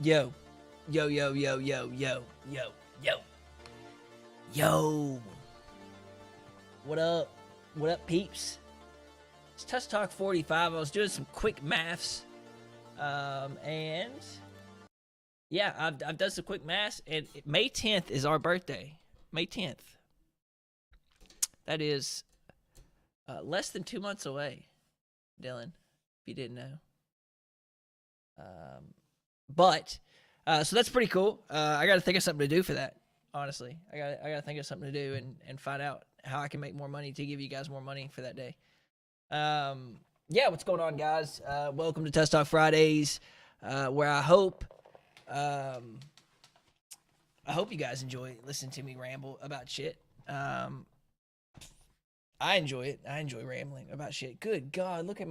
Yo, yo, yo, yo, yo, yo, yo, yo, yo. What up? What up, peeps? It's Tusk Talk 45. I was doing some quick maths, and yeah, I've done some quick maths, and May 10th is our birthday. May 10th. That is less than 2 months away, Dylan, if you didn't know. So that's pretty cool. I got to think of something to do for that. Honestly, I got to think of something to do and find out how I can make more money to give you guys more money for that day. Yeah, what's going on, guys? Welcome to Tusk Talk Fridays, where I hope you guys enjoy listening to me ramble about shit. I enjoy it. I enjoy rambling about shit. Good God, look at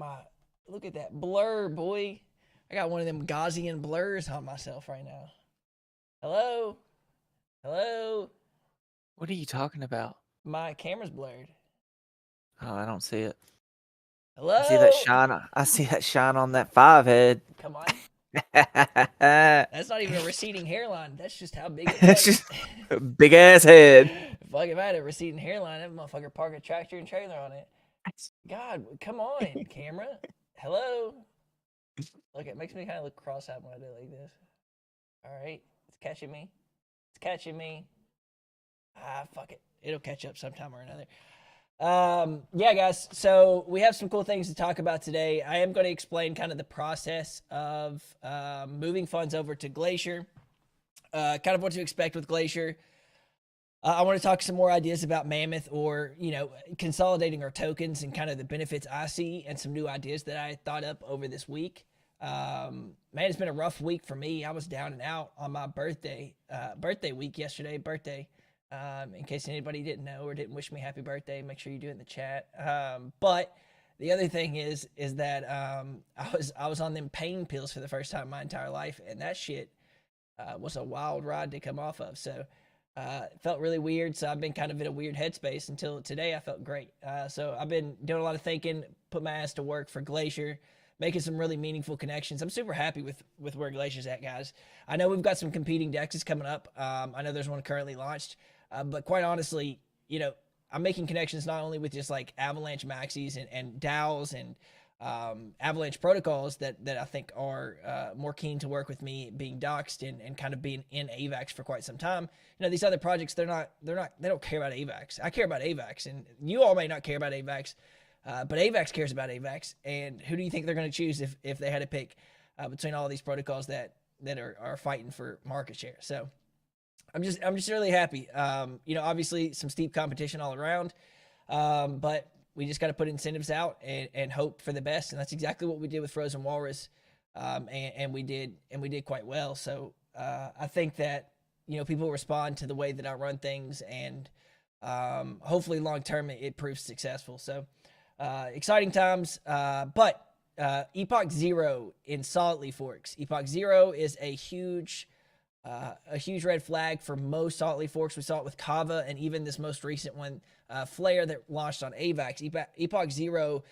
that blur, boy. I got one of them Gaussian blurs on myself right now. Hello? Hello? What are you talking about? My camera's blurred. Oh, I don't see it. Hello? I see that shine on that 5 head. Come on. That's not even a receding hairline. That's just how big it is. It's just a big ass head. Fuck, if I had a receding hairline, that motherfucker park a tractor and trailer on it. God, come on, camera. Hello? Look, it makes me kind of look cross-eyed when I do it like this. All right, it's catching me. It's catching me. Fuck it. It'll catch up sometime or another. Yeah, guys, so we have some cool things to talk about today. I am going to explain kind of the process of moving funds over to Glacier, kind of what to expect with Glacier. I want to talk some more ideas about Mammoth, or, consolidating our tokens and kind of the benefits I see, and some new ideas that I thought up over this week. Man, it's been a rough week for me. I was down and out on my birthday week yesterday. In case anybody didn't know or didn't wish me happy birthday, make sure you do it in the chat. But the other thing is that I was on them pain pills for the first time in my entire life, and that shit was a wild ride to come off of. So it felt really weird. So I've been kind of in a weird headspace until today. I felt great. So I've been doing a lot of thinking, put my ass to work for Glacier, making some really meaningful connections. I'm super happy with where Glacier's at, guys. I know we've got some competing dexes coming up. I know there's one currently launched. But quite honestly, I'm making connections not only with just like Avalanche maxis and DAOs and Avalanche protocols that I think are more keen to work with me, being doxxed and kind of being in AVAX for quite some time. You know, these other projects, they don't care about AVAX. I care about AVAX, and you all may not care about AVAX, but AVAX cares about AVAX. And who do you think they're going to choose if they had to pick between all these protocols that are fighting for market share? So I'm just really happy. You know, obviously some steep competition all around, but we just got to put incentives out and hope for the best, and that's exactly what we did with Frozen Walrus, and we did quite well. So I think that, you know, people respond to the way that I run things, and hopefully long term it proves successful. So exciting times, but Epoch Zero in Solid Leaf Forks. Epoch Zero is a huge red flag for most Solid Leaf Forks. We saw it with Kava, and even this most recent one, Flare, that launched on AVAX. Epoch Zero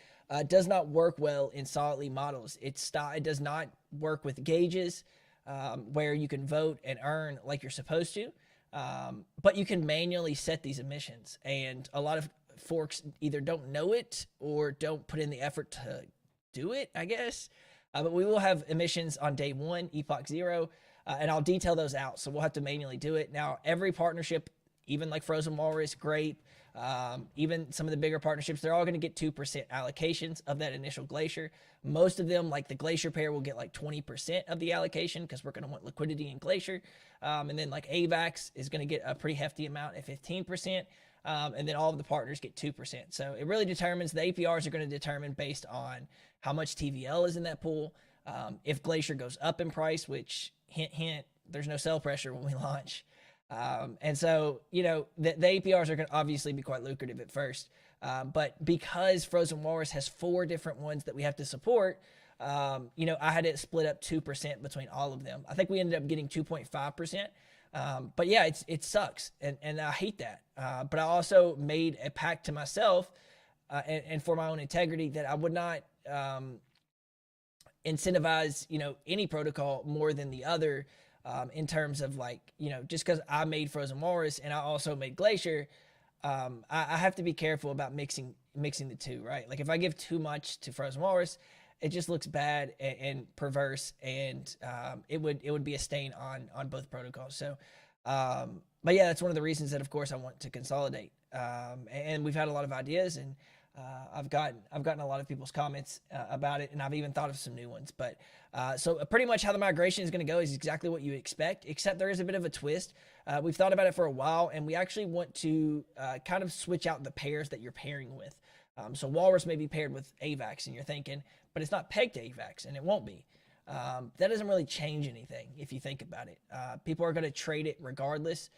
does not work well in Solid Leaf models. It does not work with gauges where you can vote and earn like you're supposed to, but you can manually set these emissions, and a lot of forks either don't know it or don't put in the effort to do it, I guess. But we will have emissions on day one, Epoch Zero. And I'll detail those out. So we'll have to manually do it. Now, every partnership, even like Frozen Walrus, Grape, even some of the bigger partnerships, they're all going to get 2% allocations of that initial Glacier. Most of them, like the Glacier pair, will get like 20% of the allocation because we're going to want liquidity in Glacier. And then like AVAX is going to get a pretty hefty amount at 15%. And then all of the partners get 2%. So it really determines, the APRs are going to determine based on how much TVL is in that pool. If Glacier goes up in price, which hint, hint, there's no sell pressure when we launch. And so, you know, the APRs are going to obviously be quite lucrative at first. But because Frozen Walrus has 4 different ones that we have to support, you know, I had it split up 2% between all of them. I think we ended up getting 2.5%. But yeah, it sucks. And I hate that. But I also made a pact to myself and for my own integrity that I would not incentivize, you know, any protocol more than the other, in terms of like, you know, just because I made Frozen Walrus and I also made Glacier, I have to be careful about mixing the two, right? Like if I give too much to Frozen Walrus, it just looks bad and perverse, and it would be a stain on both protocols. So, but yeah, that's one of the reasons that, of course, I want to consolidate. And we've had a lot of ideas, and I've gotten a lot of people's comments about it, and I've even thought of some new ones. But so pretty much how the migration is going to go is exactly what you expect, except there is a bit of a twist. We've thought about it for a while, and we actually want to kind of switch out the pairs that you're pairing with. So Walrus may be paired with AVAX, and you're thinking, but it's not pegged to AVAX, and it won't be. That doesn't really change anything if you think about it. People are going to trade it regardless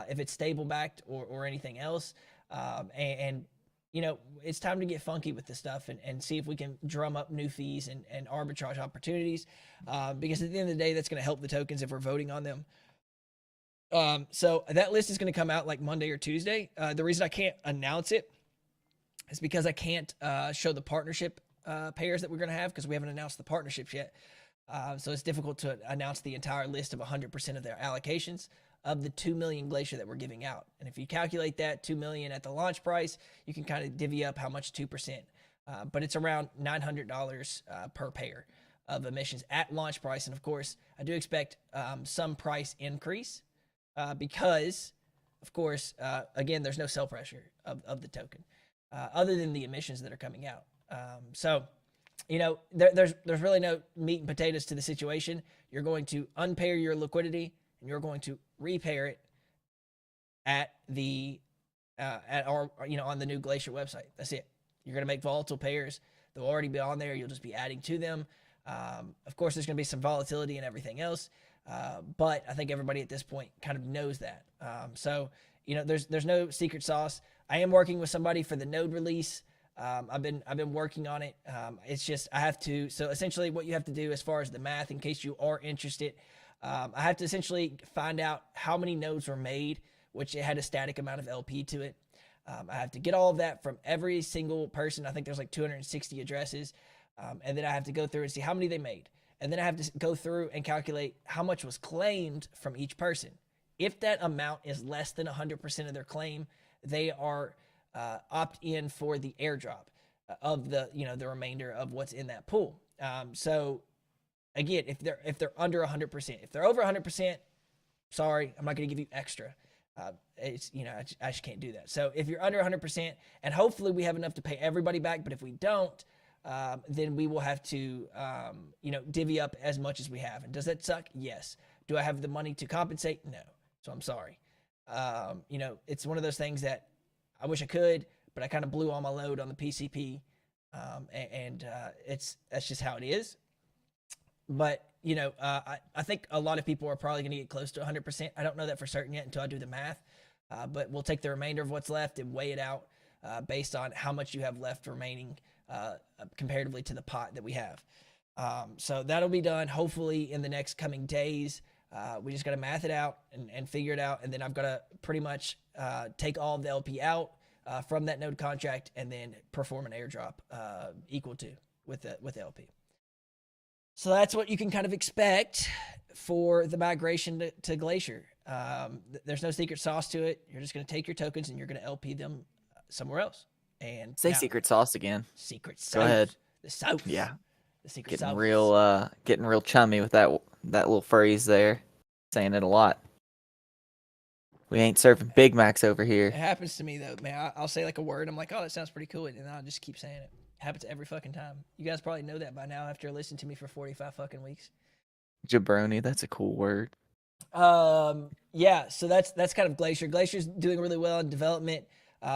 if it's stable backed or anything else. And you know, it's time to get funky with this stuff and see if we can drum up new fees and arbitrage opportunities, because at the end of the day, that's going to help the tokens if we're voting on them. So that list is going to come out like Monday or Tuesday. The reason I can't announce it is because I can't show the partnership pairs that we're going to have, because we haven't announced the partnerships yet. So it's difficult to announce the entire list of 100% of their allocations of the 2 million Glacier that we're giving out. And if you calculate that 2 million at the launch price, you can kind of divvy up how much 2%. But it's around $900 per pair of emissions at launch price. And of course, I do expect some price increase because, of course, again, there's no sell pressure of the token other than the emissions that are coming out. So, you know, there's really no meat and potatoes to the situation. You're going to unpair your liquidity, and you're going to repair it at our, you know, on the new Glacier website. That's it. You're going to make volatile pairs. They'll already be on there. You'll just be adding to them. Of course, there's going to be some volatility and everything else. But I think everybody at this point kind of knows that. So, you know, there's no secret sauce. I am working with somebody for the node release. I've been working on it. It's just, I have to, so essentially what you have to do as far as the math, in case you are interested, I have to essentially find out how many nodes were made, which it had a static amount of LP to it. I have to get all of that from every single person. I think there's like 260 addresses. And then I have to go through and see how many they made. And then I have to go through and calculate how much was claimed from each person. If that amount is less than 100% of their claim, they are opt in for the airdrop of the the remainder of what's in that pool. So again, if they're under 100%, if they're over 100%, sorry, I'm not going to give you extra. It's I just can't do that. So if you're under 100%, and hopefully we have enough to pay everybody back, but if we don't, then we will have to divvy up as much as we have. And does that suck? Yes. Do I have the money to compensate? No. So I'm sorry. It's one of those things that I wish I could, but I kind of blew all my load on the PCP, and that's just how it is. But I think a lot of people are probably going to get close to 100%. I don't know that for certain yet until I do the math. But we'll take the remainder of what's left and weigh it out based on how much you have left remaining comparatively to the pot that we have. So that'll be done hopefully in the next coming days. We just got to math it out and figure it out. And then I've got to pretty much take all of the LP out from that node contract and then perform an airdrop equal to with the LP. So that's what you can kind of expect for the migration to Glacier. There's no secret sauce to it. You're just going to take your tokens and you're going to LP them somewhere else. And say secret sauce again. Secret sauce. Go ahead. The sauce. Yeah. The secret getting sauce. Getting real chummy with that little phrase there. Saying it a lot. We ain't serving Big Macs over here. It happens to me though, man. I'll say like a word. I'm like, oh, that sounds pretty cool, and I'll just keep saying it. Happens every fucking time. You guys probably know that by now after listening to me for 45 fucking weeks. Jabroni, that's a cool word. Yeah, so that's kind of Glacier. Glacier's doing really well in development.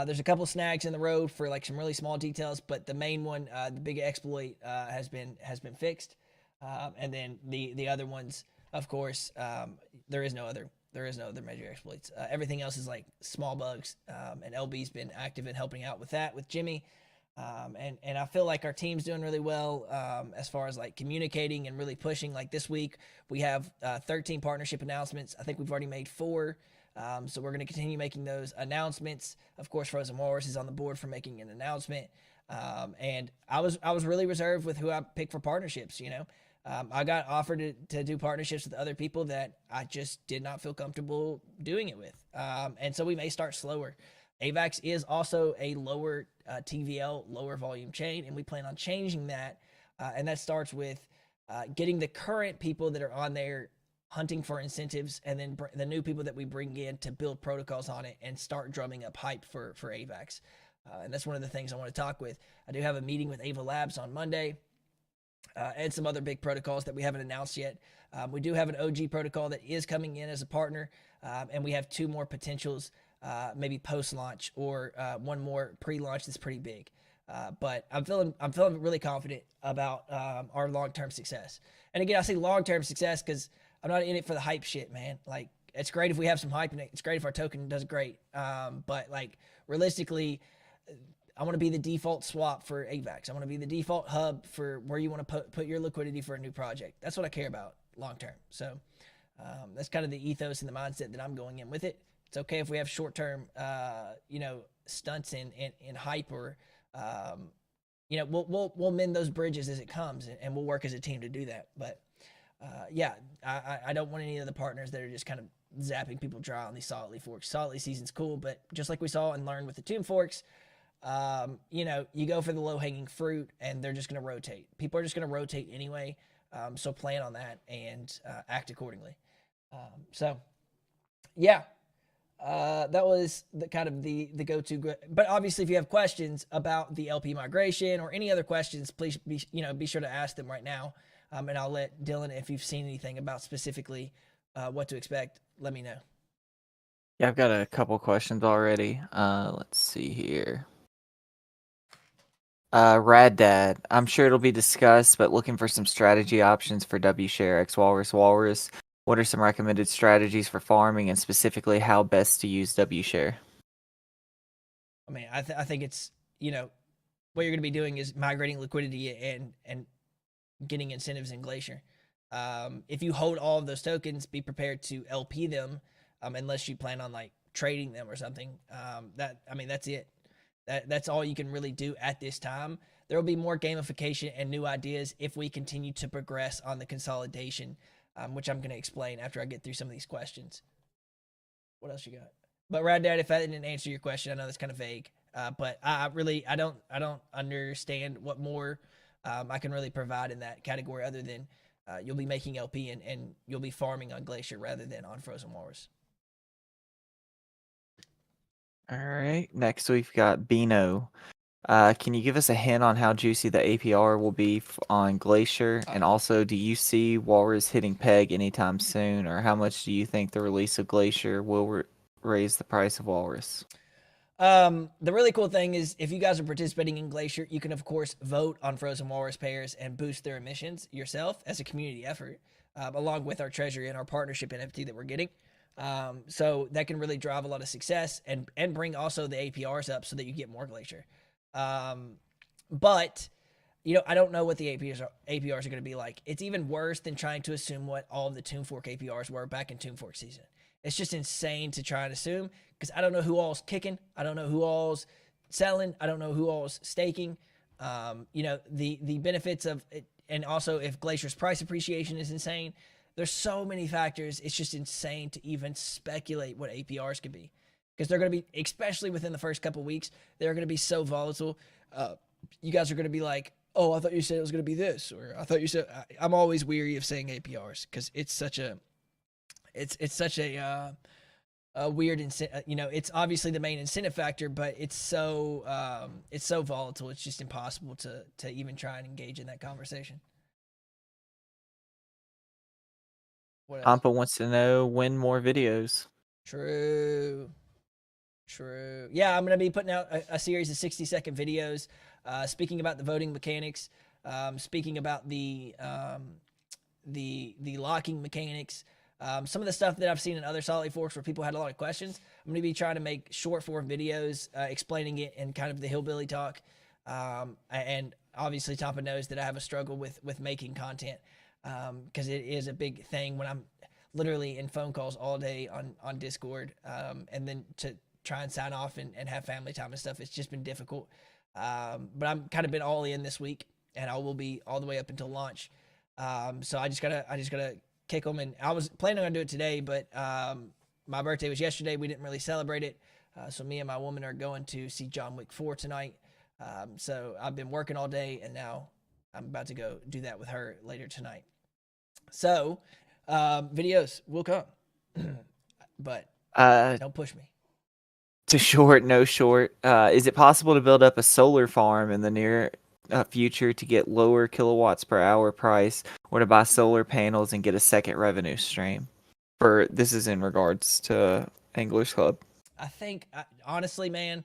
There's a couple snags in the road for like some really small details, but the main one, the big exploit, has been fixed. And then the other ones, of course, there is no other major exploits. Everything else is like small bugs. And LB's been active in helping out with that with Jimmy. And I feel like our team's doing really well as far as like communicating and really pushing. Like this week, we have 13 partnership announcements. I think we've already made 4. So we're going to continue making those announcements. Of course, Frozen Walrus is on the board for making an announcement. And I was really reserved with who I picked for partnerships. I got offered to do partnerships with other people that I just did not feel comfortable doing it with. And so we may start slower. AVAX is also a lower TVL, lower volume chain, and we plan on changing that. And that starts with getting the current people that are on there hunting for incentives, and then the new people that we bring in to build protocols on it and start drumming up hype for AVAX. And that's one of the things I want to talk with. I do have a meeting with Ava Labs on Monday and some other big protocols that we haven't announced yet. We do have an OG protocol that is coming in as a partner, and we have 2 more potentials. Maybe post-launch or one more pre-launch that's pretty big. But I'm feeling really confident about our long-term success. And again, I say long-term success because I'm not in it for the hype shit, man. Like, it's great if we have some hype, and it's great if our token does great. But like realistically, I want to be the default swap for AVAX. I want to be the default hub for where you want to put your liquidity for a new project. That's what I care about long-term. So that's kind of the ethos and the mindset that I'm going in with it. It's okay if we have short-term, stunts in hype, or, we'll mend those bridges as it comes, and we'll work as a team to do that. But I don't want any of the partners that are just kind of zapping people dry on these Solidly forks. Solidly season's cool, but just like we saw and learned with the Tomb forks, you go for the low-hanging fruit, and they're just going to rotate. People are just going to rotate anyway, so plan on that and act accordingly. That was the kind of the go-to. But obviously, if you have questions about the LP migration or any other questions, please be sure to ask them right now. And I'll let Dylan, if you've seen anything about specifically what to expect, let me know. Yeah, I've got a couple questions already. Let's see here. Rad Dad, I'm sure it'll be discussed, but looking for some strategy options for W Share X Walrus. What are some recommended strategies for farming, and specifically how best to use W Share? I mean, I think it's, what you're going to be doing is migrating liquidity and getting incentives in Glacier. If you hold all of those tokens, be prepared to LP them, unless you plan on like trading them or something. That's it. That's all you can really do at this time. There will be more gamification and new ideas if we continue to progress on the consolidation, which I'm going to explain after I get through some of these questions. What else you got? But Rad Dad, if I didn't answer your question, I know that's kind of vague. But I don't understand what more I can really provide in that category other than you'll be making LP and you'll be farming on Glacier rather than on Frozen Walrus. All right. Next, we've got Beano. Can you give us a hint on how juicy the APR will be on Glacier? And also, do you see Walrus hitting peg anytime soon? Or how much do you think the release of Glacier will raise the price of Walrus? The really cool thing is if you guys are participating in Glacier, you can of course vote on Frozen Walrus pairs and boost their emissions yourself as a community effort, along with our treasury and our partnership NFT that we're getting. So that can really drive a lot of success and bring also the APRs up so that you get more Glacier. But I don't know what the APRs are going to be like. It's even worse than trying to assume what all of the Toon Fork APRs were back in Toon Fork season. It's just insane to try and assume because I don't know who all's kicking. I don't know who all's selling. I don't know who all's staking. The benefits of it, and also if Glacier's price appreciation is insane. There's so many factors. It's just insane to even speculate what APRs could be because they're going to be, especially within the first couple weeks, they're going to be so volatile. You guys are going to be like, oh, I thought you said it was going to be this, or I thought you said. I'm always weary of saying APRs because it's such a weird it's obviously the main incentive factor, but it's so volatile. It's just impossible to even try and engage in that conversation. What else? Ampa wants to know when more videos. True. Yeah, I'm gonna be putting out a series of 60-second videos, speaking about the voting mechanics, speaking about the locking mechanics. Some of the stuff that I've seen in other Solid Forks where people had a lot of questions. I'm going to be trying to make short form videos explaining it in kind of the hillbilly talk. And obviously, Tampa knows that I have a struggle with making content because it is a big thing when I'm literally in phone calls all day on Discord. And then to try and sign off and have family time and stuff, it's just been difficult. But I'm kind of been all in this week, and I will be all the way up until launch. So I just gotta kick them, and I was planning on doing it today, but my birthday was yesterday. We didn't really celebrate it, so me and my woman are going to see John Wick 4 tonight. So I've been working all day, and now I'm about to go do that with her later tonight. So videos will come, but don't push me. To short, no short. Is it possible to build up a solar farm in the near future to get lower kilowatts per hour price, or to buy solar panels and get a second revenue stream? This is in regards to Anglers Club. I think honestly, man,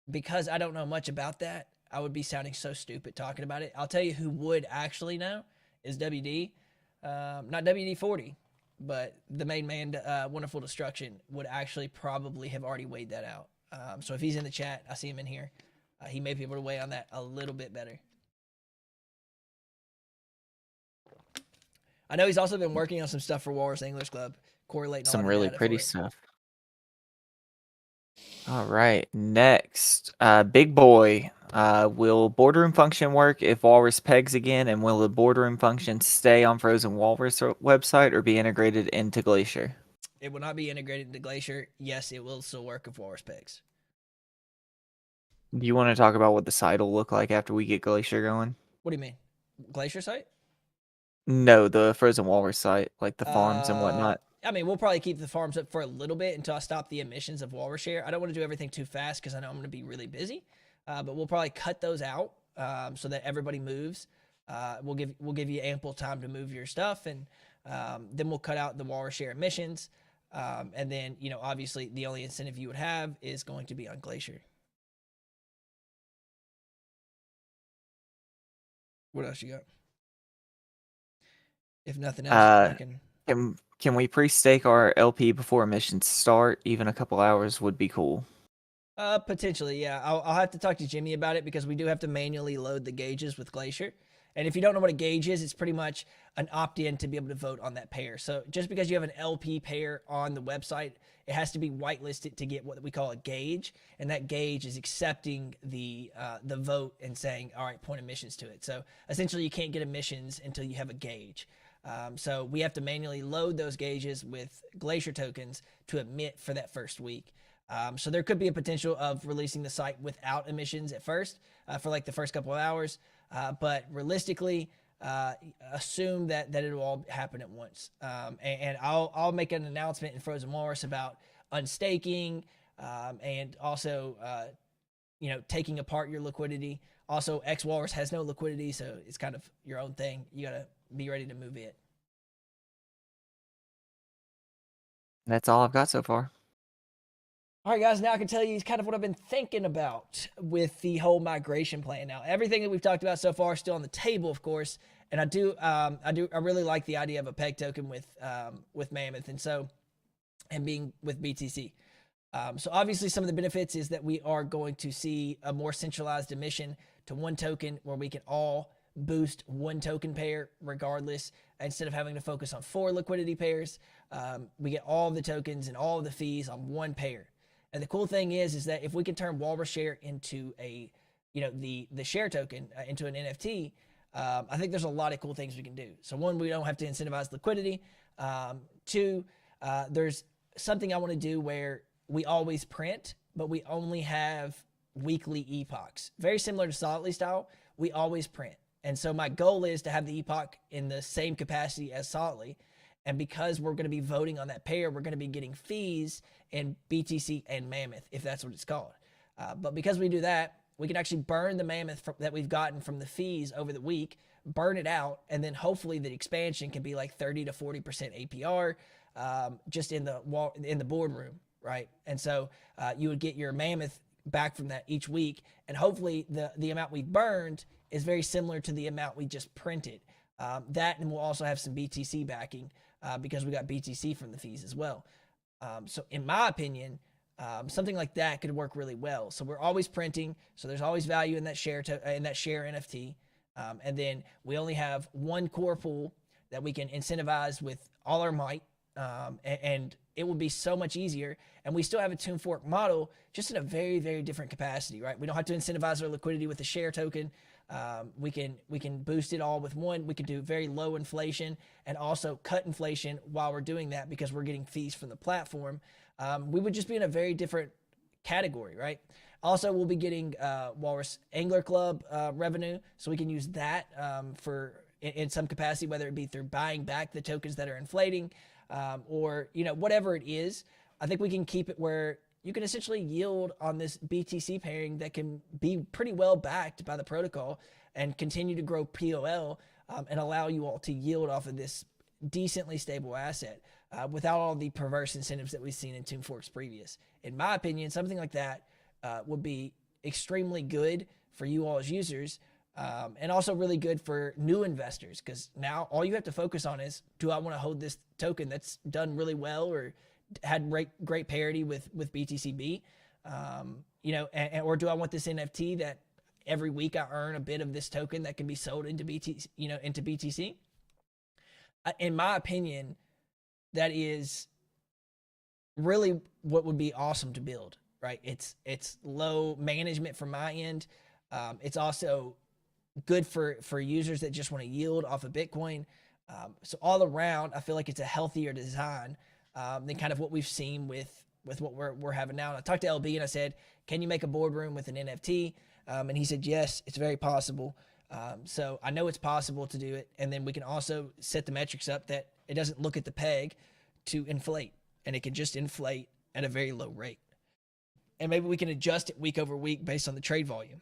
because I don't know much about that, I would be sounding so stupid talking about it. I'll tell you who would actually know is WD, not WD-40, but the main man, Wonderful Destruction, would actually probably have already weighed that out. So if he's in the chat, I see him in here. He may be able to weigh on that a little bit better. I know he's also been working on some stuff for Walrus English Club, correlating some really pretty stuff. All right, next, Big Boy. Will boardroom function work if Walrus pegs again, and will the boardroom function stay on Frozen Walrus website or be integrated into Glacier? It will not be integrated into Glacier. Yes, it will still work if Walrus pegs. Do you want to talk about what the site will look like after we get Glacier going? What do you mean? Glacier site? No, the Frozen Walrus site, like the farms and whatnot. I mean, we'll probably keep the farms up for a little bit until I stop the emissions of Walrus share. I don't want to do everything too fast because I know I'm going to be really busy. But we'll probably cut those out so that everybody moves. We'll give you ample time to move your stuff, and then we'll cut out the Walrus share emissions. And then, obviously, the only incentive you would have is going to be on Glacier. What else you got? If nothing else, I can we pre-stake our LP before emissions start? Even a couple hours would be cool. Potentially, yeah. I'll have to talk to Jimmy about it because we do have to manually load the gauges with Glacier. And if you don't know what a gauge is, it's pretty much an opt-in to be able to vote on that pair. So just because you have an LP pair on the website, it has to be whitelisted to get what we call a gauge. And that gauge is accepting the vote and saying, all right, point emissions to it. So essentially you can't get emissions until you have a gauge. So we have to manually load those gauges with Glacier tokens to emit for that first week. So there could be a potential of releasing the site without emissions at first for like the first couple of hours. But realistically, assume that it'll all happen at once. And I'll make an announcement in Frozen Walrus about unstaking and also taking apart your liquidity. Also, X Walrus has no liquidity, so it's kind of your own thing. You gotta be ready to move it. That's all I've got so far. All right, guys. Now I can tell you kind of what I've been thinking about with the whole migration plan. Now, everything that we've talked about so far is still on the table, of course, and I really like the idea of a peg token with Mammoth, and being with BTC. So obviously, some of the benefits is that we are going to see a more centralized emission to one token, where we can all boost one token pair regardless, instead of having to focus on 4 liquidity pairs. We get all of the tokens and all of the fees on one pair. And the cool thing is that if we can turn Walrus share into the share token into an NFT, I think there's a lot of cool things we can do. So 1, we don't have to incentivize liquidity. 2, there's something I want to do where we always print, but we only have weekly epochs. Very similar to Solidly style, we always print. And so my goal is to have the epoch in the same capacity as Solidly. And because we're going to be voting on that pair, we're going to be getting fees in BTC and Mammoth, if that's what it's called. But because we do that, we can actually burn the Mammoth that we've gotten from the fees over the week, burn it out, and then hopefully the expansion can be like 30 to 40% APR just in the boardroom, right? And so you would get your Mammoth back from that each week, and hopefully the amount we've burned is very similar to the amount we just printed. That, and we'll also have some BTC backing because we got BTC from the fees as well. So in my opinion, something like that could work really well. So we're always printing, so there's always value in that share NFT, and then we only have one core pool that we can incentivize with all our might, and it will be so much easier. And we still have a Tomb Fork model, just in a very, very different capacity, right? We don't have to incentivize our liquidity with the share token. We can boost it all with one. We could do very low inflation and also cut inflation while we're doing that, because we're getting fees from the platform. We would just be in a very different category, right? Also, we'll be getting Walrus Angler Club revenue, so we can use that in some capacity, whether it be through buying back the tokens that are inflating, or whatever it is. I think we can keep it where you can essentially yield on this BTC pairing that can be pretty well backed by the protocol and continue to grow POL, and allow you all to yield off of this decently stable asset without all the perverse incentives that we've seen in Tomb Forks previous. In my opinion, something like that would be extremely good for you all as users, and also really good for new investors, because now all you have to focus on is, do I want to hold this token that's done really well or had great parity with BTCB, or do I want this NFT that every week I earn a bit of this token that can be sold into BTC? In my opinion, that is really what would be awesome to build, right? It's low management from my end. It's also good for users that just want to yield off of Bitcoin. So all around, I feel like it's a healthier design than kind of what we've seen with what we're having now. And I talked to LB and I said, can you make a boardroom with an NFT? And he said, yes, it's very possible. So I know it's possible to do it. And then we can also set the metrics up that it doesn't look at the peg to inflate, and it can just inflate at a very low rate. And maybe we can adjust it week over week based on the trade volume,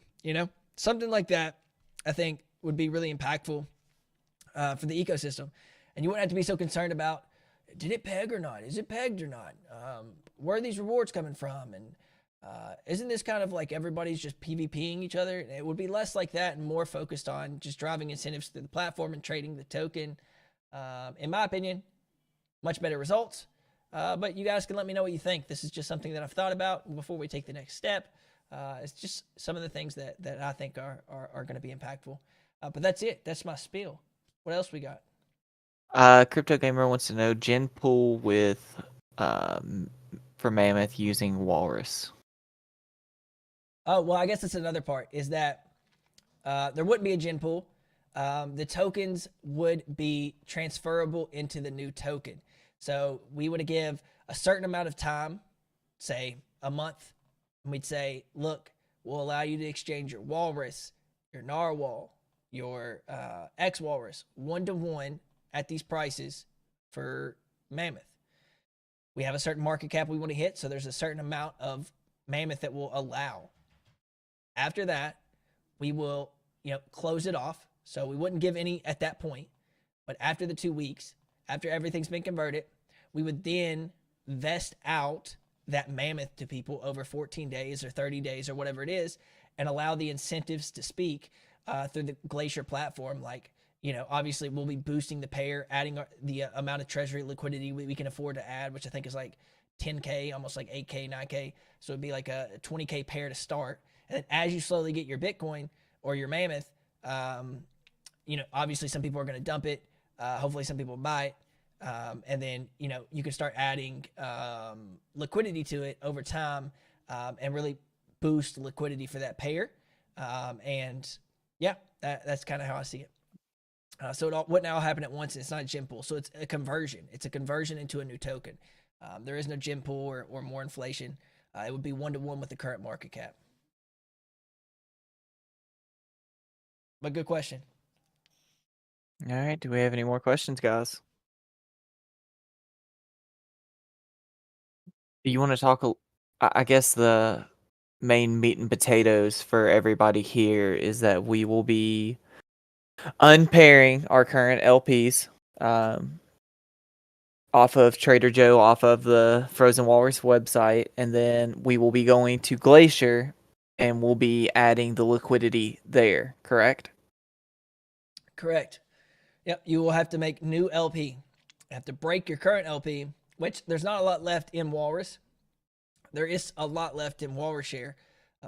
something like that. I think would be really impactful for the ecosystem. And you wouldn't have to be so concerned about, did it peg or not? Is it pegged or not? Where are these rewards coming from? And isn't this kind of like everybody's just PvPing each other? It would be less like that and more focused on just driving incentives through the platform and trading the token. In my opinion, much better results. But you guys can let me know what you think. This is just something that I've thought about before we take the next step. It's just some of the things that I think are going to be impactful. But that's it. That's my spiel. What else we got? Crypto Gamer wants to know gen pool with for Mammoth using Walrus. Oh, well, I guess that's another part, is that there wouldn't be a gen pool. The tokens would be transferable into the new token. So we would give a certain amount of time, say a month, and we'd say, look, we'll allow you to exchange your Walrus, your Narwhal, your X Walrus 1-to-1 at these prices for Mammoth. We have a certain market cap we want to hit, so there's a certain amount of Mammoth that we'll allow. After that, we will, close it off. So we wouldn't give any at that point. But after the 2 weeks, after everything's been converted, we would then vest out that Mammoth to people over 14 days or 30 days or whatever it is, and allow the incentives to speak through the Glacier platform. Like, obviously we'll be boosting the pair, adding the amount of treasury liquidity we can afford to add, which I think is like 10K, almost like 8K, 9K. So it'd be like a 20K pair to start. And then as you slowly get your Bitcoin or your Mammoth, obviously some people are going to dump it. Hopefully some people buy it. And then, you can start adding liquidity to it over time and really boost liquidity for that pair. And yeah, that's kind of how I see it. So it wouldn't all happen at once. It's not a gem pool. So it's a conversion. It's a conversion into a new token. There is no gem pool or more inflation. It would be 1-to-1 with the current market cap. But good question. All right. Do we have any more questions, guys? Do you want to talk? I guess the main meat and potatoes for everybody here is that we will be unpairing our current LPs off of Trader Joe, off of the Frozen Walrus website, and then we will be going to Glacier and we'll be adding the liquidity there, correct? Correct. Yep, you will have to make new LP. You have to break your current LP, which there's not a lot left in Walrus. There is a lot left in Walrus share.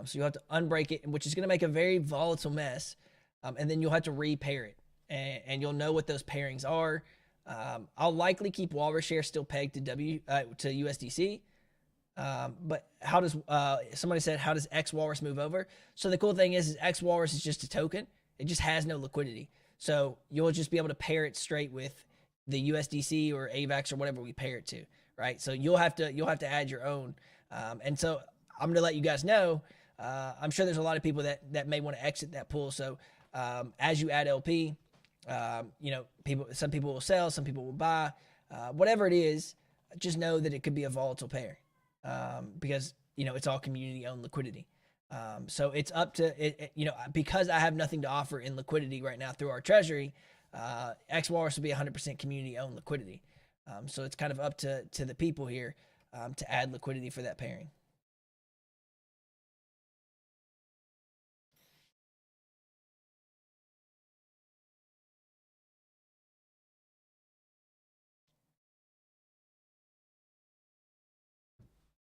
So you'll have to unbreak it, which is going to make a very volatile mess. And then you'll have to repair it. And you'll know what those pairings are. I'll likely keep Walrus share still pegged to USDC. But how does somebody said, how does X Walrus move over? So the cool thing is X Walrus is just a token. It just has no liquidity. So you'll just be able to pair it straight with the USDC or AVAX or whatever we pair it to, right? So you'll have to add your own. And so I'm gonna let you guys know. I'm sure there's a lot of people that may want to exit that pool. So as you add LP, some people will sell, some people will buy, whatever it is. Just know that it could be a volatile pair because it's all community owned liquidity. So it's up to it, because I have nothing to offer in liquidity right now through our treasury. X Walrus will be 100% community owned liquidity. So it's kind of up to the people here to add liquidity for that pairing.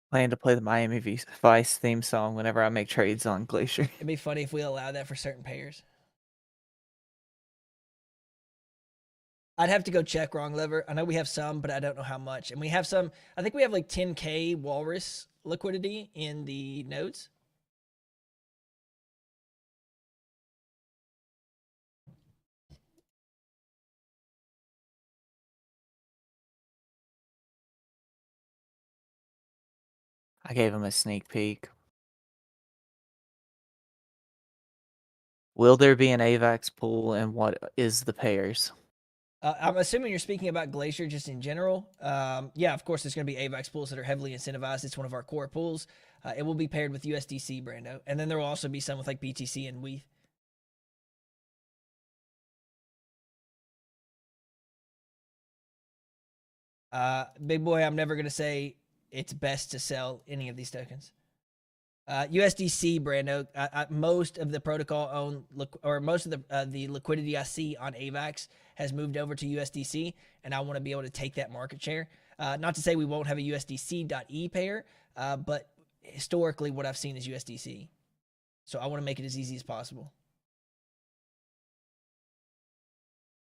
Plan to play the Miami Vice theme song whenever I make trades on Glacier. It'd be funny if we allow that for certain pairs. I'd have to go check Wrong Lever. I know we have some, but I don't know how much. And we have some, I think we have like 10K Walrus liquidity in the nodes. I gave him a sneak peek. Will there be an AVAX pool, and what is the pairs? I'm assuming you're speaking about Glacier just in general. Yeah, of course, there's going to be AVAX pools that are heavily incentivized. It's one of our core pools. It will be paired with USDC, Brando. And then there will also be some with like BTC and WETH. Big boy, I'm never going to say it's best to sell any of these tokens. USDC, Brando, most of the protocol own, or most of the liquidity I see on AVAX has moved over to USDC, and I want to be able to take that market share. Not to say we won't have a USDC.E pair, but historically what I've seen is USDC. So I want to make it as easy as possible.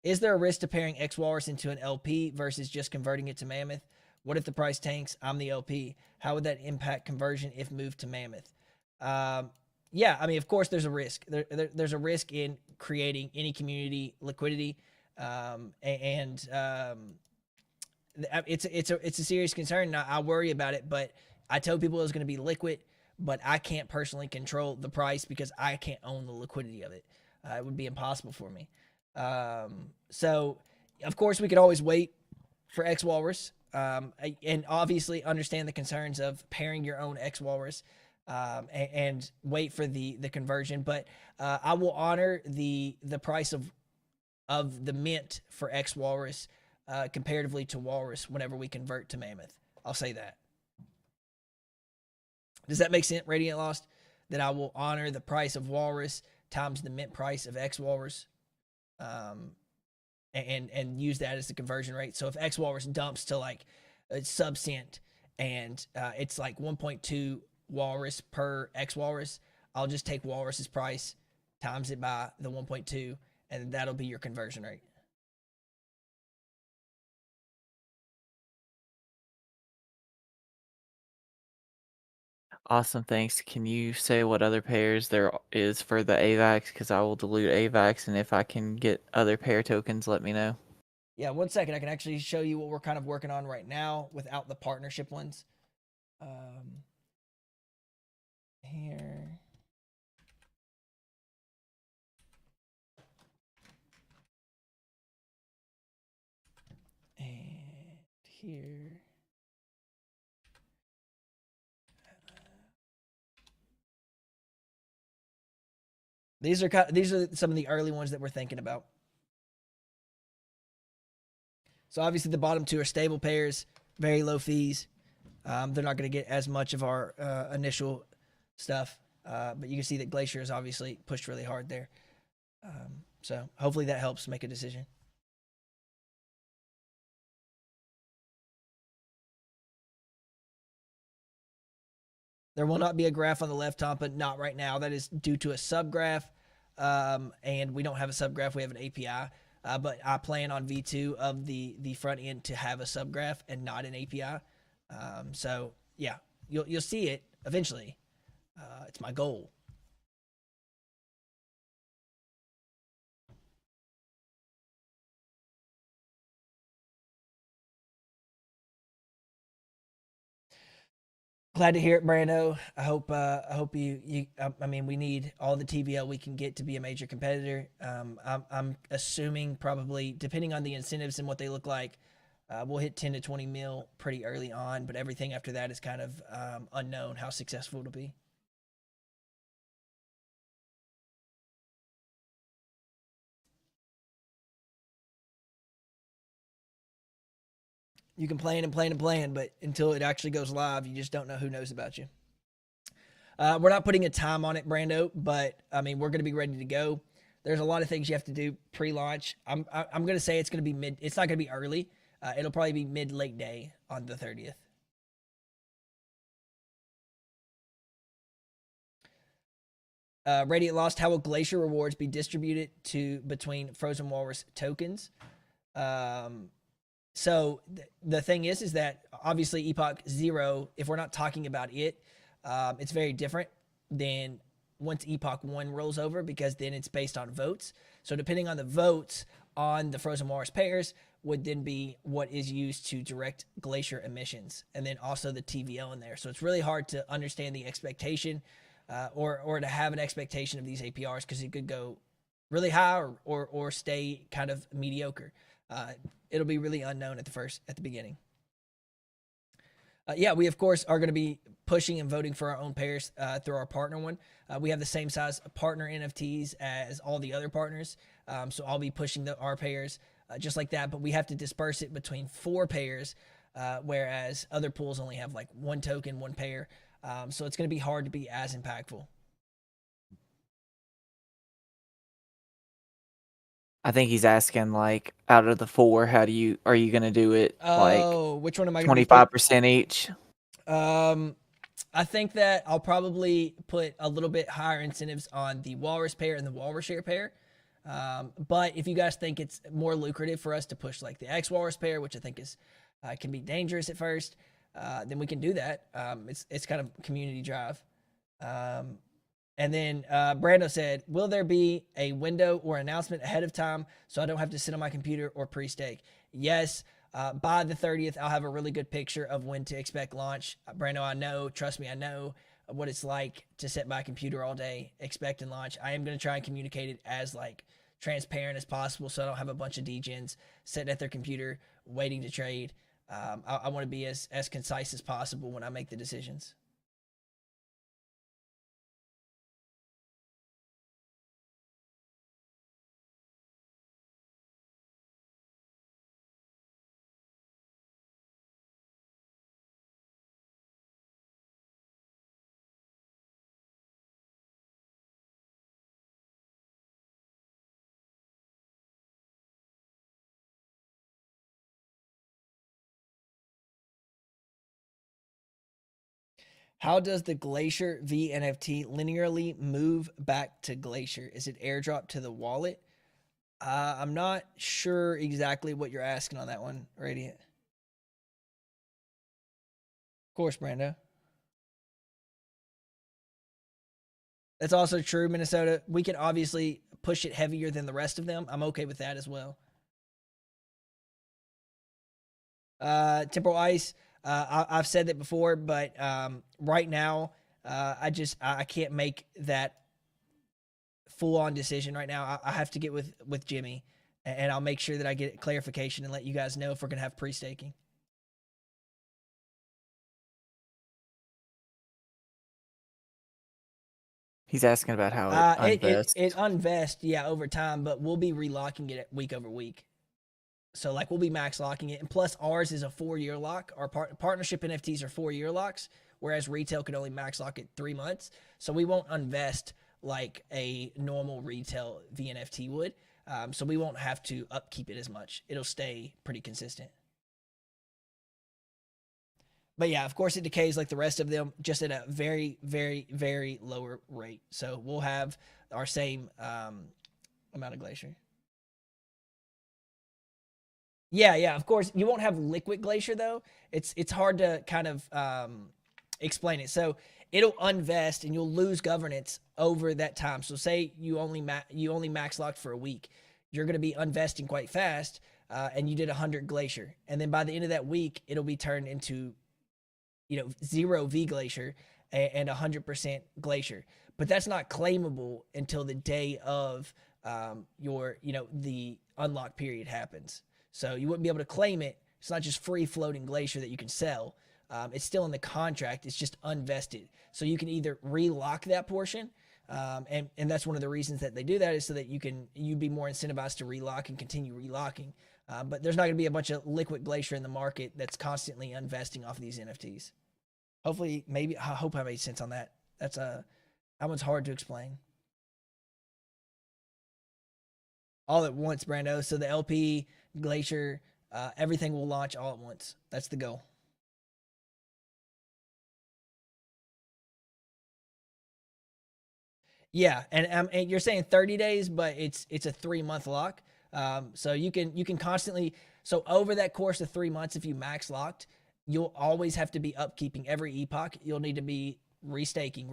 Is there a risk to pairing X Walrus into an LP versus just converting it to Mammoth? What if the price tanks? I'm the LP. How would that impact conversion if moved to Mammoth? Yeah, I mean, of course, there's a risk. There's a risk in creating any community liquidity, and it's a serious concern. I worry about it, but I told people it was going to be liquid, but I can't personally control the price because I can't own the liquidity of it. It would be impossible for me. So, of course, we could always wait for X Walrus, and obviously understand the concerns of pairing your own X Walrus, and wait for the conversion. But I will honor the price of the mint for X Walrus comparatively to Walrus whenever we convert to Mammoth. I'll say that. Does that make sense, Radiant Lost? That I will honor the price of Walrus times the mint price of X Walrus, and use that as the conversion rate. So if X Walrus dumps to like a sub-cent and it's like 1.2 Walrus per X Walrus, I'll just take Walrus's price, times it by the 1.2, and that'll be your conversion rate. Awesome, thanks. Can you say what other pairs there is for the AVAX? Because I will delete AVAX, and if I can get other pair tokens, let me know. Yeah, 1 second. I can actually show you what we're kind of working on right now without the partnership ones. Here. And here. These are some of the early ones that we're thinking about. So obviously the bottom two are stable pairs, very low fees. They're not going to get as much of our initial stuff, but you can see that Glacier has obviously pushed really hard there. So hopefully that helps make a decision. There will not be a graph on the left, Tom, but not right now. That is due to a subgraph, and we don't have a subgraph. We have an API, but I plan on V2 of the front end to have a subgraph and not an API. So yeah, you'll see it eventually. It's my goal. Glad to hear it, Brando. I hope you. I mean, we need all the TVL we can get to be a major competitor. I'm assuming probably depending on the incentives and what they look like, we'll hit 10 to 20 mil pretty early on, but everything after that is kind of unknown how successful it'll be. You can plan and plan and plan, but until it actually goes live, you just don't know who knows about you. We're not putting a time on it, Brando, but I mean, we're going to be ready to go. There's a lot of things you have to do pre-launch. I'm going to say it's going to be mid. It's not going to be early. It'll probably be mid-late day on the 30th. Radiant Lost, how will Glacier rewards be distributed between Frozen Walrus tokens? So the thing is that obviously Epoch 0, if we're not talking about it, it's very different than once Epoch 1 rolls over, because then it's based on votes. So depending on the votes on the Frozen Walrus pairs would then be what is used to direct Glacier emissions, and then also the TVL in there. So it's really hard to understand the expectation or to have an expectation of these APRs, because it could go really high or stay kind of mediocre. It'll be really unknown at the beginning. Yeah, we of course are going to be pushing and voting for our own pairs through our partner one. We have the same size partner NFTs as all the other partners, so I'll be pushing our pairs just like that. But we have to disperse it between 4 pairs, whereas other pools only have like 1 token, 1 pair. So it's going to be hard to be as impactful. I think he's asking, like, out of the 4, are you going to do it like which one am I going to 25% each? I think that I'll probably put a little bit higher incentives on the Walrus pair and the Walrus share pair. But if you guys think it's more lucrative for us to push like the X Walrus pair, which I think is can be dangerous at first, then we can do that. It's kind of community drive. And then Brando said, will there be a window or announcement ahead of time so I don't have to sit on my computer or pre-stake? Yes. By the 30th, I'll have a really good picture of when to expect launch. Brando, I know, trust me, I know what it's like to sit by a computer all day expecting launch. I am going to try and communicate it as like transparent as possible, so I don't have a bunch of degens sitting at their computer waiting to trade. I want to be as concise as possible when I make the decisions. How does the Glacier V NFT linearly move back to Glacier? Is it airdrop to the wallet? I'm not sure exactly what you're asking on that one, Radiant. Of course, Brando. That's also true, Minnesota. We can obviously push it heavier than the rest of them. I'm okay with that as well. Temporal Ice. I've said that before, but right now, I can't make that full on decision right now. I have to get with Jimmy, and I'll make sure that I get clarification and let you guys know if we're gonna have pre staking. He's asking about how it unvests. It unvests, yeah, over time, but we'll be relocking it week over week. So like we'll be max locking it, and plus ours is a 4-year lock. Our partnership NFTs are 4-year locks, whereas retail can only max lock it 3 months. So we won't unvest like a normal retail VNFT would. So we won't have to upkeep it as much. It'll stay pretty consistent. But yeah, of course it decays like the rest of them, just at a very, very, very lower rate. So we'll have our same amount of Glacier. Yeah, of course. You won't have liquid Glacier though. It's hard to kind of explain it. So it'll unvest and you'll lose governance over that time. So say you only max locked for a week, you're going to be unvesting quite fast, and you did 100 Glacier, and then by the end of that week, it'll be turned into 0 V Glacier and 100% Glacier. But that's not claimable until the day of the unlock period happens. So you wouldn't be able to claim it. It's not just free floating Glacier that you can sell. It's still in the contract. It's just unvested. So you can either relock that portion, and that's one of the reasons that they do that, is so that you'd be more incentivized to relock and continue relocking. But there's not going to be a bunch of liquid Glacier in the market that's constantly unvesting off of these NFTs. Hopefully, I hope I made sense on that. That one's hard to explain. All at once, Brando. So the LP, Glacier, everything will launch all at once. That's the goal. Yeah, and you're saying 30 days, but it's a 3-month lock. So you can constantly, so over that course of 3 months, if you max locked, you'll always have to be upkeeping every epoch. You'll need to be restaking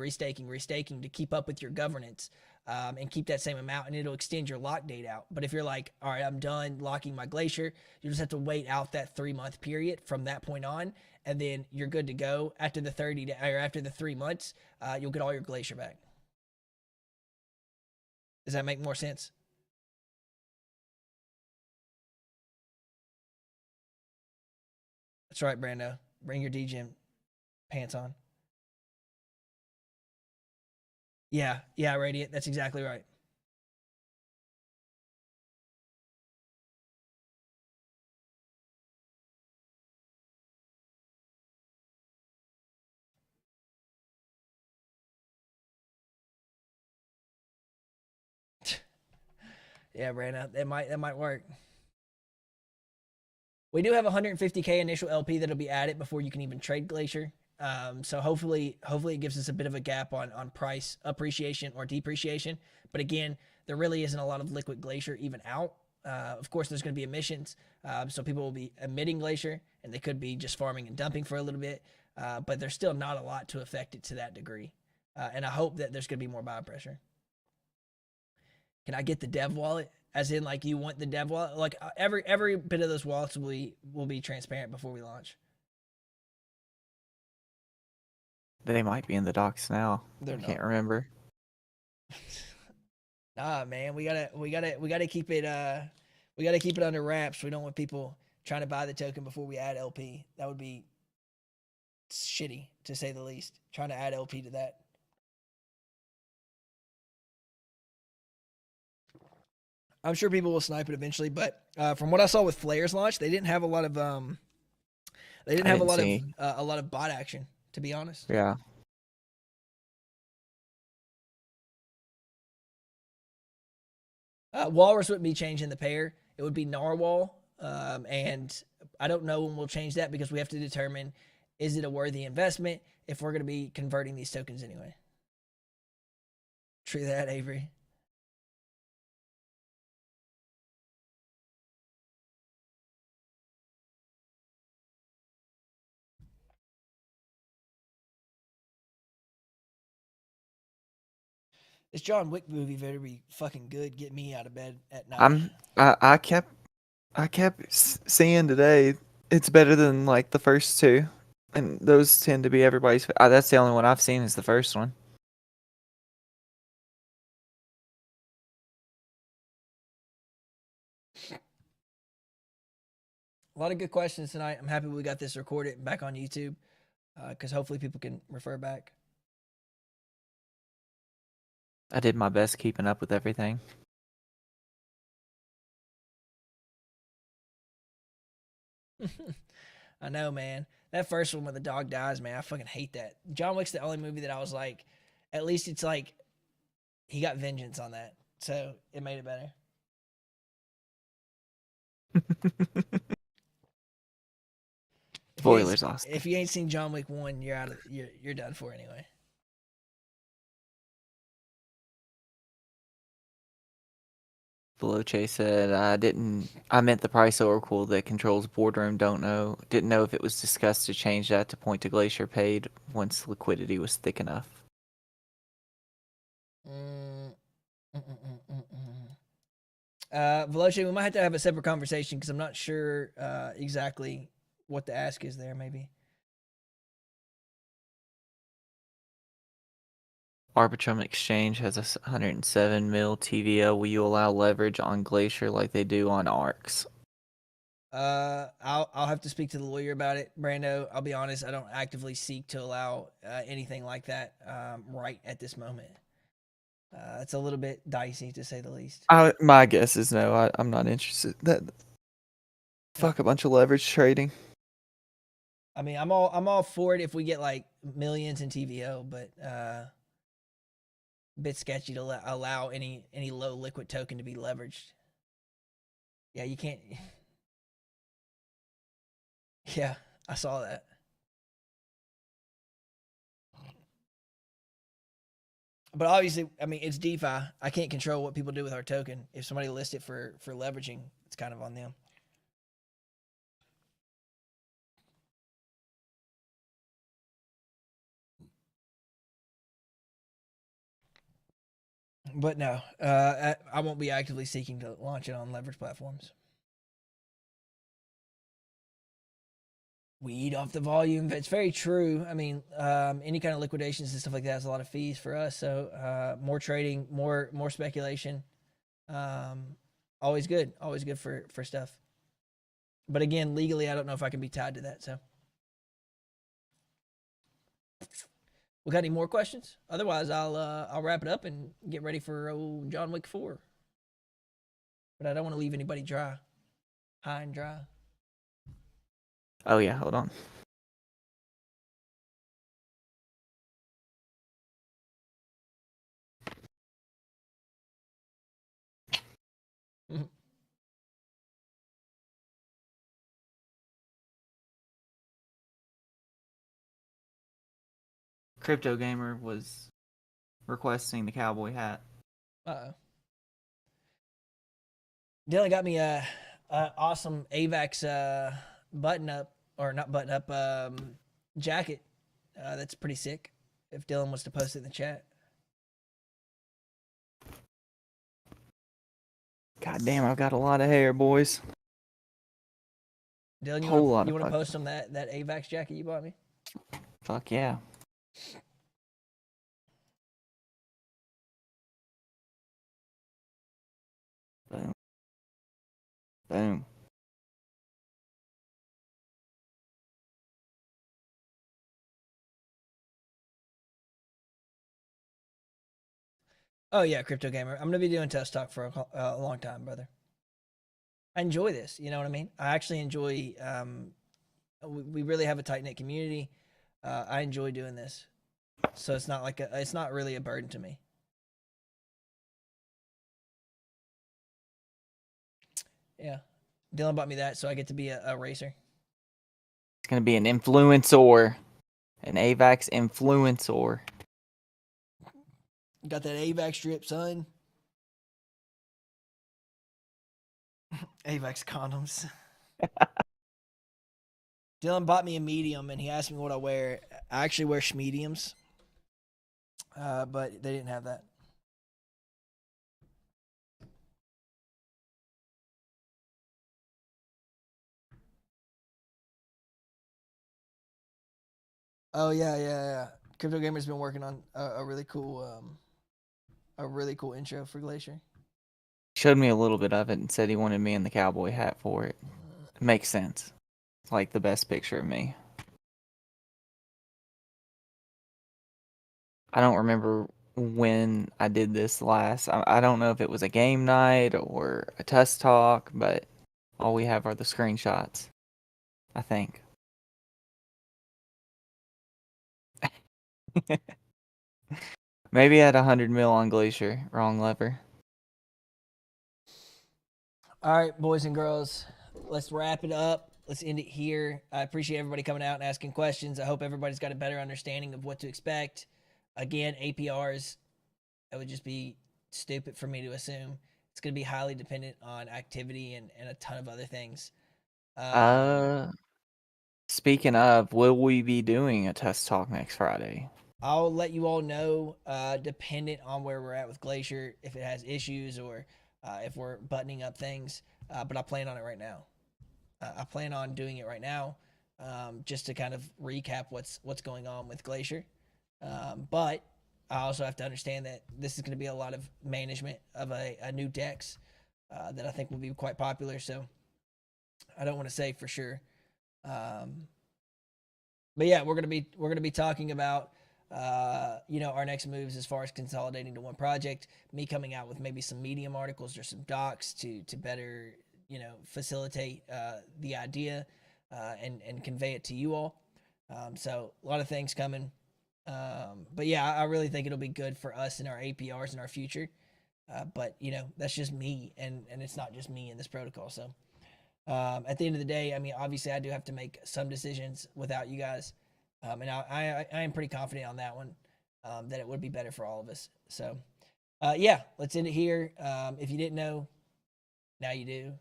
to keep up with your governance, and keep that same amount, and it'll extend your lock date out. But if you're like, all right, I'm done locking my Glacier, you just have to wait out that 3-month period from that point on, and then you're good to go. After the 3 months, you'll get all your Glacier back. Does that make more sense? That's right, Brando. Bring your DGen pants on. Yeah, Radiant. That's exactly right. Yeah, Brando. That might work. We do have 150K initial LP that'll be added before you can even trade Glacier. So hopefully it gives us a bit of a gap on price appreciation or depreciation. But again, there really isn't a lot of liquid Glacier even out. Of course, there's going to be emissions, so people will be emitting Glacier, and they could be just farming and dumping for a little bit. But there's still not a lot to affect it to that degree. And I hope that there's going to be more buy pressure. Can I get the dev wallet? as in like you want the dev wallet. Like every bit of those wallets will be transparent before we launch. They might be in the docs now. They're I can't not. remember. Nah, man, we gotta keep it under wraps. We don't want people trying to buy the token before we add LP. That would be shitty, to say the least. Trying to add LP to that. I'm sure people will snipe it eventually, but from what I saw with Flare's launch, they didn't have a lot of a lot of bot action, to be honest. Yeah. Walrus wouldn't be changing the pair. It would be Narwhal. And I don't know when we'll change that because we have to determine, is it a worthy investment if we're going to be converting these tokens anyway. True that, Avery. This John Wick movie better be fucking good. Get me out of bed at night. I kept seeing today it's better than like the first two, and those tend to be everybody's. That's the only one I've seen is the first one. A lot of good questions tonight. I'm happy we got this recorded back on YouTube because hopefully people can refer back. I did my best keeping up with everything. I know, man. That first one where the dog dies, man, I fucking hate that. John Wick's the only movie that I was like, at least it's like he got vengeance on that. So it made it better. Spoilers, Austin. If you ain't seen John Wick 1, you're out of you're done for anyway. Veloce said, I meant the price oracle that controls boardroom. Didn't know if it was discussed to change that to point to Glacier paid once liquidity was thick enough. Veloce, we might have to have a separate conversation because I'm not sure exactly what the ask is there, maybe. Arbitrum Exchange has a 107 mil TVL. Will you allow leverage on Glacier like they do on ARCs? I'll have to speak to the lawyer about it, Brando. I'll be honest, I don't actively seek to allow anything like that right at this moment. It's a little bit dicey to say the least. My guess is no. I'm not interested. Fuck a bunch of leverage trading. I mean, I'm all for it if we get like millions in TVO, but bit sketchy to allow any low liquid token to be leveraged. Yeah, you can't. Yeah, I saw that. But obviously, I mean, it's DeFi. I can't control what people do with our token. If somebody lists it for leveraging, it's kind of on them. But no, I won't be actively seeking to launch it on leverage platforms. We eat off the volume. It's very true. I mean, any kind of liquidations and stuff like that is a lot of fees for us. So more trading, more speculation. Always good. Always good for stuff. But again, legally, I don't know if I can be tied to that. So, we got any more questions? Otherwise, I'll wrap it up and get ready for old John Wick 4. But I don't want to leave anybody dry, high and dry. Oh yeah, hold on. Crypto Gamer was requesting the cowboy hat. Uh-oh. Dylan got me a awesome AVAX button up, or not button up, jacket. That's pretty sick. If Dylan wants to post it in the chat. God, God damn, I've got a lot of hair, boys. Dylan, you Whole lot want of to fucking. post on that AVAX jacket you bought me? Fuck yeah. Boom. Boom. Oh yeah, crypto gamer. I'm gonna be doing Tusk talk for a long time, brother. I enjoy this. You know what I mean? I actually enjoy. We really have a tight knit community. I enjoy doing this, so it's not really a burden to me. Yeah, Dylan bought me that, so I get to be a racer. It's gonna be an influencer. An AVAX influencer. Got that AVAX strip, son. AVAX condoms. Dylan bought me a medium, and he asked me what I wear. I actually wear schmediums, but they didn't have that. Oh yeah. Crypto Gamer's been working on a really cool intro for Glacier. Showed me a little bit of it and said he wanted me in the cowboy hat for it. It makes sense. It's like the best picture of me. I don't remember when I did this last. I don't know if it was a game night or a Tusk talk, but all we have are the screenshots, I think. Maybe at 100 mil on Glacier. Wrong lever. All right, boys and girls, let's wrap it up. Let's end it here. I appreciate everybody coming out and asking questions. I hope everybody's got a better understanding of what to expect. Again, APRs, it would just be stupid for me to assume. It's going to be highly dependent on activity and a ton of other things. Uh, Speaking of, will we be doing a Tusk talk next Friday? I'll let you all know, dependent on where we're at with Glacier, if it has issues or if we're buttoning up things. But I plan on it right now. I plan on doing it right now, just to kind of recap what's going on with Glacier. But I also have to understand that this is going to be a lot of management of a new Dex that I think will be quite popular. So I don't want to say for sure. But yeah, we're gonna be talking about our next moves as far as consolidating to one project. Me coming out with maybe some Medium articles or some docs to better facilitate the idea and convey it to you all. So a lot of things coming. But yeah, I really think it'll be good for us and our APRs in our future. But that's just me, and it's not just me in this protocol. So at the end of the day, I mean, obviously, I do have to make some decisions without you guys, and I am pretty confident on that one, that it would be better for all of us. So, yeah, let's end it here. If you didn't know, now you do.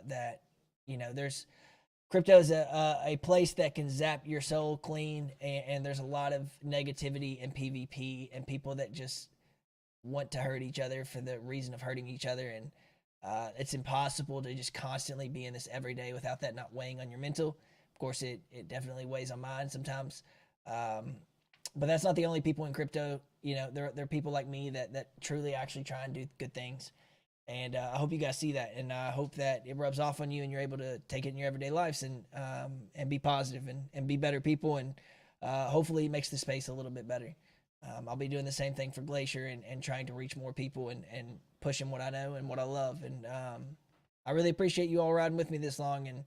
That there's crypto is a place that can zap your soul clean, and there's a lot of negativity and PvP and people that just want to hurt each other for the reason of hurting each other, and it's impossible to just constantly be in this every day without that not weighing on your mental. Of course, it definitely weighs on mine sometimes. But that's not the only people in crypto. There are people like me that truly actually try and do good things. And I hope you guys see that, and I hope that it rubs off on you, and you're able to take it in your everyday lives and be positive and be better people, and hopefully it makes the space a little bit better. I'll be doing the same thing for Glacier and trying to reach more people and pushing what I know and what I love. And I really appreciate you all riding with me this long. And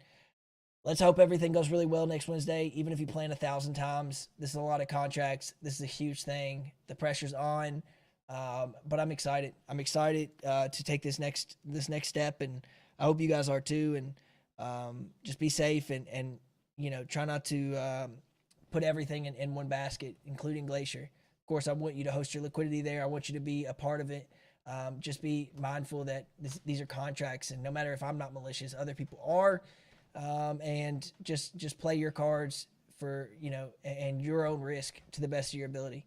let's hope everything goes really well next Wednesday. Even if you plan 1,000 times, this is a lot of contracts. This is a huge thing. The pressure's on, but I'm excited. I'm excited to take this next step, and I hope you guys are too. And just be safe and try not to put everything in one basket, including Glacier. Of course, I want you to host your liquidity there. I want you to be a part of it. Just be mindful that these are contracts, and no matter if I'm not malicious, other people are. And just play your cards for and your own risk to the best of your ability.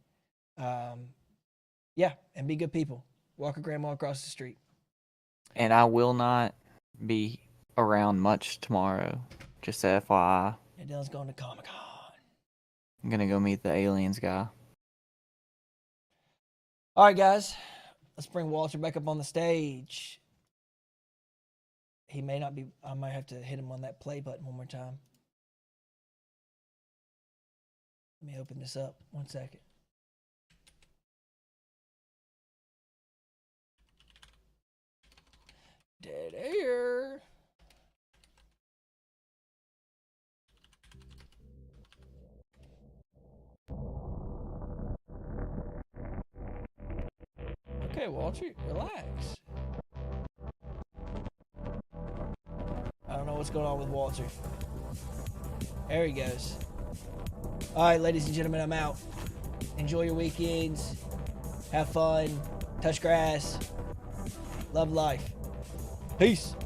Yeah, and be good people. Walk a grandma across the street. And I will not be around much tomorrow. Just FYI. Yeah, Dylan's going to Comic-Con. I'm gonna go meet the aliens guy. All right, guys. Let's bring Walter back up on the stage. He may not be. I might have to hit him on that play button one more time. Let me open this up. 1 second. Dead air. Okay, Walter, relax. I don't know what's going on with Walter. There he goes. All right, ladies and gentlemen, I'm out. Enjoy your weekends. Have fun. Touch grass. Love life. Peace.